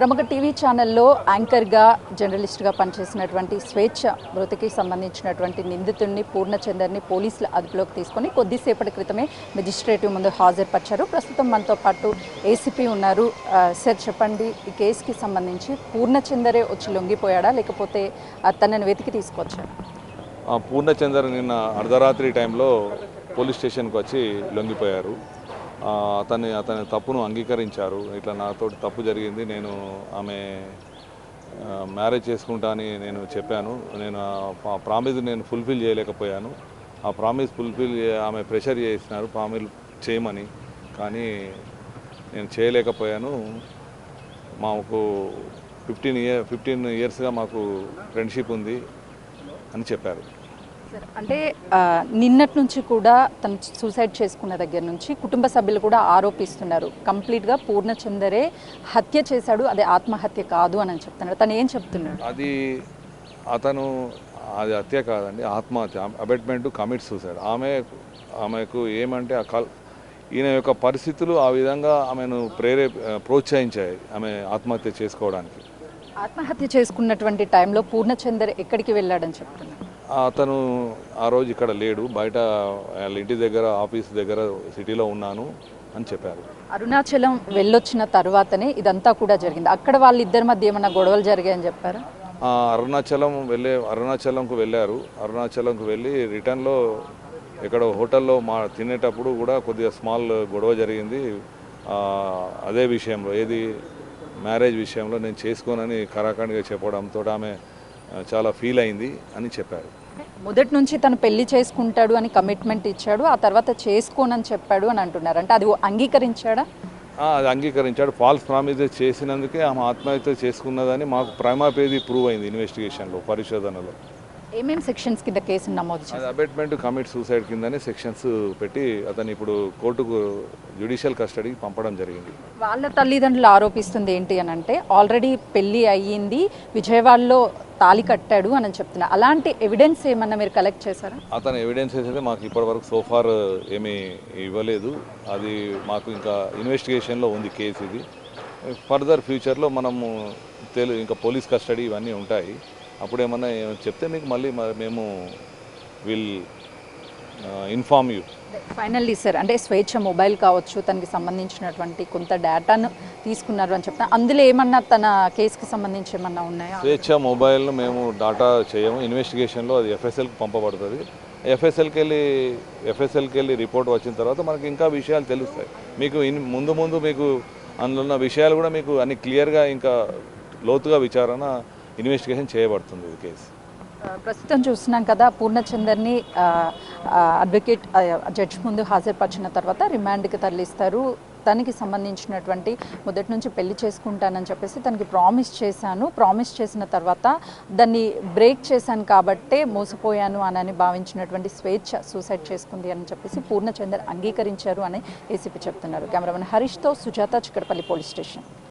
ప్రముఖ టీవీ ఛానల్లో యాంకర్గా జర్నలిస్ట్గా పనిచేసినటువంటి స్వేచ్ఛ మృతికి సంబంధించినటువంటి నిందితుడిని పూర్ణచందర్ని పోలీసుల అదుపులోకి తీసుకొని కొద్దిసేపటి క్రితమే మెజిస్ట్రేటివ్ ముందు హాజరుపరిచారు. ప్రస్తుతం మనతో పాటు ఏసీపీ ఉన్నారు. సార్ చెప్పండి, ఈ కేసుకి సంబంధించి పూర్ణచందరే వచ్చి లొంగిపోయాడా లేకపోతే తనని వెతికి తీసుకొచ్చాడు? పూర్ణచందర్ నిన్న అర్ధరాత్రి టైంలో పోలీస్ స్టేషన్కి వచ్చి లొంగిపోయారు. అతని తప్పును అంగీకరించారు. ఇట్లా నాతో తప్పు జరిగింది, నేను ఆమె మ్యారేజ్ చేసుకుంటా అని నేను చెప్పాను, నేను ఆ ప్రామిస్ నేను ఫుల్ఫిల్ చేయలేకపోయాను, ఆ ప్రామిస్ ఫుల్ఫిల్ ఆమె ప్రెషర్ చేసినారు ప్రామిస్ చేయమని, కానీ నేను చేయలేకపోయాను. మాకు 15 ఇయర్స్గా మాకు ఫ్రెండ్షిప్ ఉంది అని చెప్పారు. అంటే నిన్నటి నుంచి కూడా తను సూసైడ్ చేసుకున్న దగ్గర నుంచి కుటుంబ సభ్యులు కూడా ఆరోపిస్తున్నారు, కంప్లీట్గా పూర్ణచందరే హత్య చేశాడు, అది ఆత్మహత్య కాదు అని చెప్తున్నారు. తను ఏం చెప్తున్నాడు? అది హత్య కాదండి, ఆత్మహత్య. Abetment commit suicide. ఆమెకు ఏమంటే ఈయన యొక్క పరిస్థితులు ఆ విధంగా ఆమెను ప్రోత్సహించాయి ఆమె ఆత్మహత్య చేసుకోవడానికి. ఆత్మహత్య చేసుకున్నటువంటి టైంలో పూర్ణచందర్ ఎక్కడికి వెళ్ళాడని చెప్తున్నారు? అతను ఆ రోజు ఇక్కడ లేడు, బయట వాళ్ళ ఇంటి దగ్గర ఆఫీస్ దగ్గర సిటీలో ఉన్నాను అని చెప్పారు. అరుణాచలం వెళ్ళొచ్చిన తర్వాతనే ఇదంతా కూడా జరిగింది. అక్కడ వాళ్ళిద్దరి మధ్య ఏమైనా గొడవలు జరిగాయని చెప్పారు? అరుణాచలంకు వెళ్ళారు. అరుణాచలంకు వెళ్ళి రిటర్న్లో ఇక్కడ హోటల్లో తినేటప్పుడు కూడా కొద్దిగా స్మాల్ గొడవ జరిగింది. అదే విషయంలో, ఏది మ్యారేజ్ విషయంలో నేను చేసుకోనని కరాఖండిగా చెప్పడంతో ఆమె చాలా ఫీల్ అయింది అని చెప్పారు. మొదటి నుంచి తను పెళ్లి చేసుకుంటాడు అని కమిట్మెంట్ ఇచ్చాడు, ఆ తర్వాత చేసుకోనని చెప్పాడు అని అంటున్నారు. అంటే అది అంగీకరించాడా? అది అంగీకరించాడు. ఫాల్స్ ప్రామిస్ చేసినందుకే ఆమె ఆత్మహత్య చేసుకున్నదని మాకు ప్రైమా పేజీ ప్రూవ్ అయింది ఇన్వెస్టిగేషన్లో, పరిశోధనలో. ఏమేమి సెక్షన్స్ కింద కేసు నమోదు చేశారు? అబెట్మెంట్ కమిట్ సూసైడ్ కిందనే సెక్షన్స్ పెట్టి అతను ఇప్పుడు కోర్టుకు జ్యుడిషియల్ కస్టడీకి పంపడం జరిగింది. వాళ్ళ తల్లిదండ్రులు ఆరోపిస్తుంది ఏంటి అని అంటే, ఆల్రెడీ పెళ్లి అయ్యింది, విజయవాడలో తాళి కట్టాడు అని చెప్తున్నారు. అలాంటి ఎవిడెన్స్ ఏమన్నా మీరు కలెక్ట్ చేశారా? అతను ఎవిడెన్స్ అయితే మాకు ఇప్పటివరకు సోఫార్ ఏమీ ఇవ్వలేదు. అది మాకు ఇంకా ఇన్వెస్టిగేషన్లో ఉంది కేసు. ఇది ఫర్దర్ ఫ్యూచర్లో మనము ఇంకా పోలీస్ కస్టడీ ఇవన్నీ ఉంటాయి. అప్పుడు ఏమన్నా చెప్తే మీకు మళ్ళీ మేము will inform you. Finally sir, అంటే స్వేచ్ఛ మొబైల్ కావచ్చు, తనకి సంబంధించినటువంటి కొంత డేటాను తీసుకున్నారు అని చెప్తాను. అందులో ఏమన్నా తన కేసుకి సంబంధించి ఏమన్నా ఉన్నాయా? స్వేచ్ఛ మొబైల్ను మేము డాటా చేయము. ఇన్వెస్టిగేషన్లో అది ఎఫ్ఎస్ఎల్కి పంపబడుతుంది. ఎఫ్ఎస్ఎల్కి వెళ్ళి రిపోర్ట్ వచ్చిన తర్వాత మనకి ఇంకా విషయాలు తెలుస్తాయి. మీకు ముందు మీకు అందులో ఉన్న విషయాలు కూడా మీకు అన్ని క్లియర్గా ఇంకా లోతుగా విచారణ ఇన్వెస్టిగేషన్ చేయబడుతుంది ఈ కేసు. ప్రస్తుతం చూస్తున్నాం కదా, పూర్ణచందర్ని అడ్వకేట్ జడ్జి ముందు హాజరుపరిచిన తర్వాత రిమాండ్కి తరలిస్తారు. తనకి సంబంధించినటువంటి మొదటి నుంచి పెళ్లి చేసుకుంటానని చెప్పేసి తనకి ప్రామిస్ చేసిన తర్వాత దాన్ని బ్రేక్ చేశాను కాబట్టే మోసపోయాను అని భావించినటువంటి స్వేచ్ఛ సూసైడ్ చేసుకుంది అని చెప్పేసి పూర్ణచందర్ అంగీకరించారు అని ఏసీపీ చెప్తున్నారు. కెమెరామెన్ హరీష్తో సుజాత, చిక్కడపల్లి పోలీస్ స్టేషన్.